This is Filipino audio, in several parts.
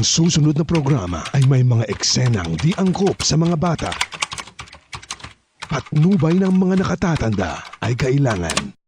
susunod na programa ay may mga eksenang di angkop sa mga bata. Patnubay ng mga nakatatanda ay kailangan.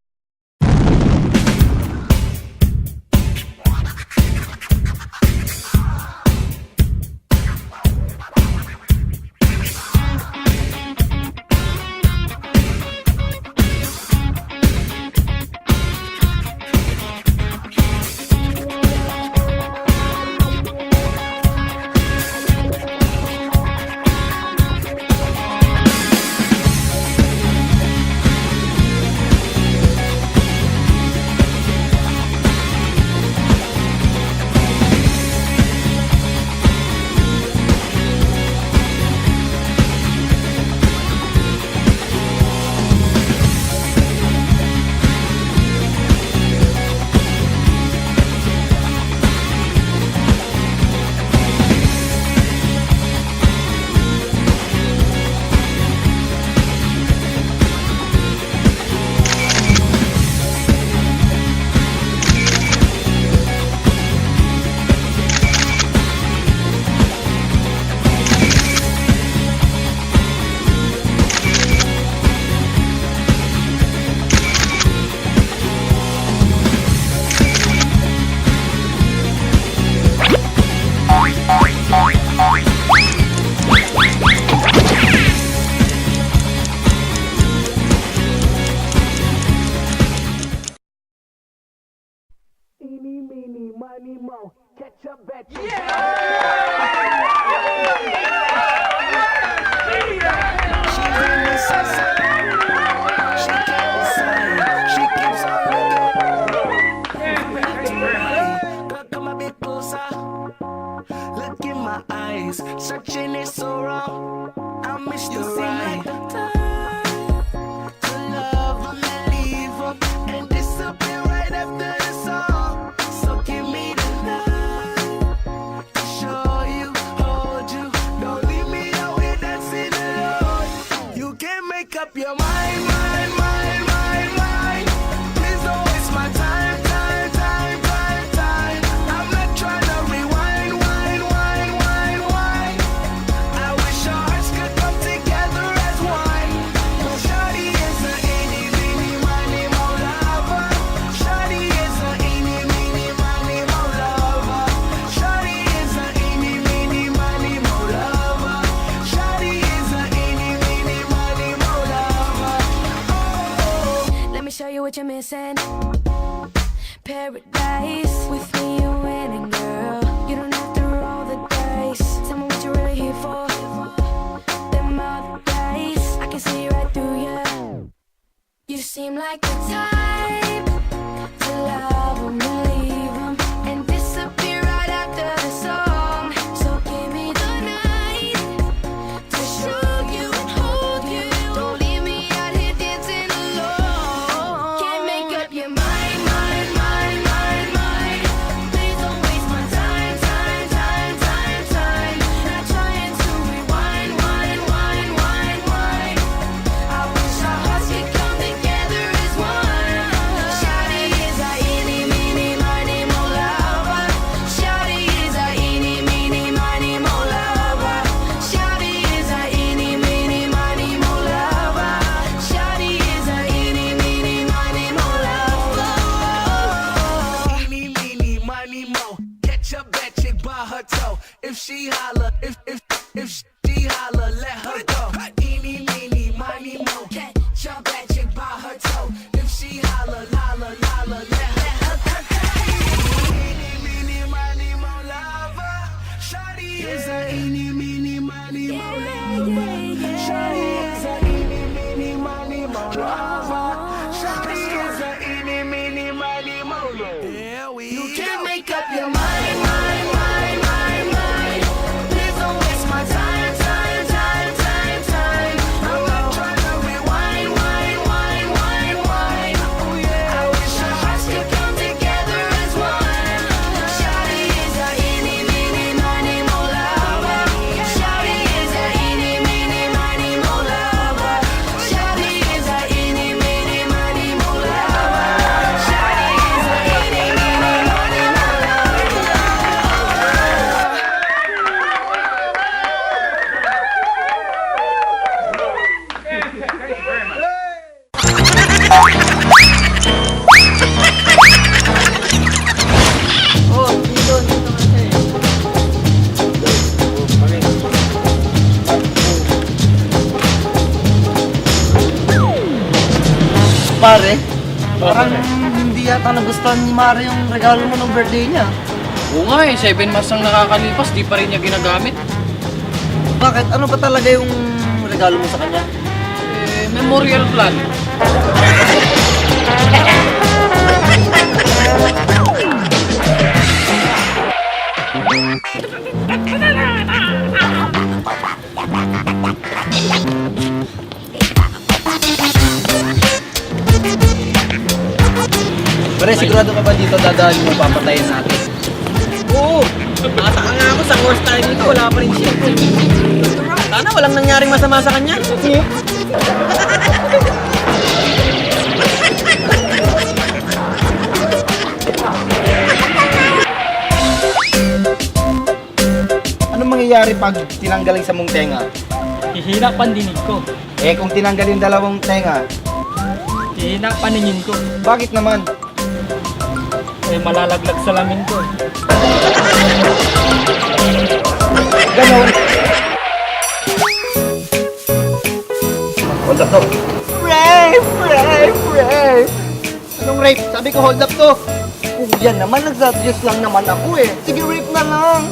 Eeny, meeny, miny, mo, catch a bet. Look in my eyes, searching is so wrong. I miss you right. To love 'em and leave 'em and disappear right after the song. So give me the night to show you, hold you. Don't leave me out here dancing alone. You can't make up your mind, mind, mind, mind, mind. Please don't waste my time, time, time, time, time. I'm not trying to rewind, wind, wind, wind, wind. I wish our hearts could come together as one. But Shawty is a eeny, meeny, miny, mo lover. Shawty is a eeny, meeny, miny, mo lover. Shawty is a eeny, meeny, miny, mo lover. Shawty is a eeny, meeny, miny, mo lover. Oh. Let me show you what you're missing. Paradise. With me, you're winning, girl. You don't have to roll the dice. Tell me what you're really here for. Them other days, I can see right through you. You seem like the type to love 'em and leave 'em and disappear right after the song. So give me the night to show you and hold you. Don't leave me out here dancing alone. Can't make up your mind, mind, mind, mind, mind. Please don't waste my time, time, time, time, time. Not trying to rewind, wind, wind, wind, wind. I wish our hearts could come together as one. Shawty is a eeny, meeny, miny, mo lover. Shawty is a eeny, meeny, miny, mo lover. Shawty is a eeny, meeny, miny, mo lover. Shawty is a eeny, meeny, miny, mo lover. Eeny, meeny, miny, mo. Catch a bad chick by her toe. If she holler, if she holler, let her go. Eeny, meeny, miny, mo. Catch a bad chick by her toe. If she holler, holler, holler, let her go. Eeny, meeny, miny, mo lover. Shawty is a eeny, meeny, miny, mo lover. Shawty is a eeny, meeny, miny, mo lover. Shawty is a eeny, meeny, miny, mo lover. You can't make up your mind, mind, mind, mind, mind. Please don't waste my time, pare. Parang hindi yata nagustuhan ni Mare yung regalo mo ng birthday niya. Oo nga eh, 7 months nang nakakalipas, di pa rin niya ginagamit. Bakit? Ano ba talaga yung regalo mo sa kanya? Eh, memorial plan. Pare, sigurado ka ba dito dadaan mo papatayin natin? Oo! Nakataka nga ako sa horse tayo dito, wala pa rin siya. Sana walang nangyaring masama sa kanya. Anong mangyayari pag tinanggalin sa mong tenga? Hihina pandinig ko. Eh kung tinanggal yung dalawang tenga, Hihina paningin ko. bakit naman? Eh, malalaglag sa lamin ko. Ganon. Hold up to. Rape! Anong rape? Sabi ko hold up to. Kung yan naman, nagsadyos lang naman ako eh. Sige, rape na lang.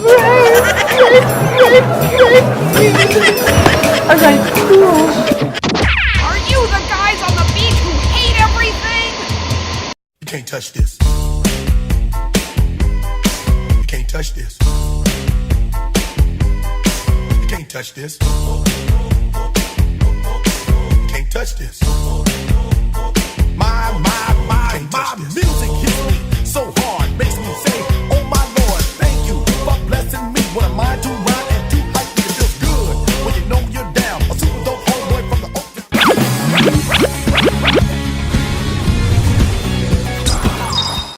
Aray. Are you the guys on the beach who hate everything? You can't touch this. You can't touch this. You can't touch this. You can't touch this.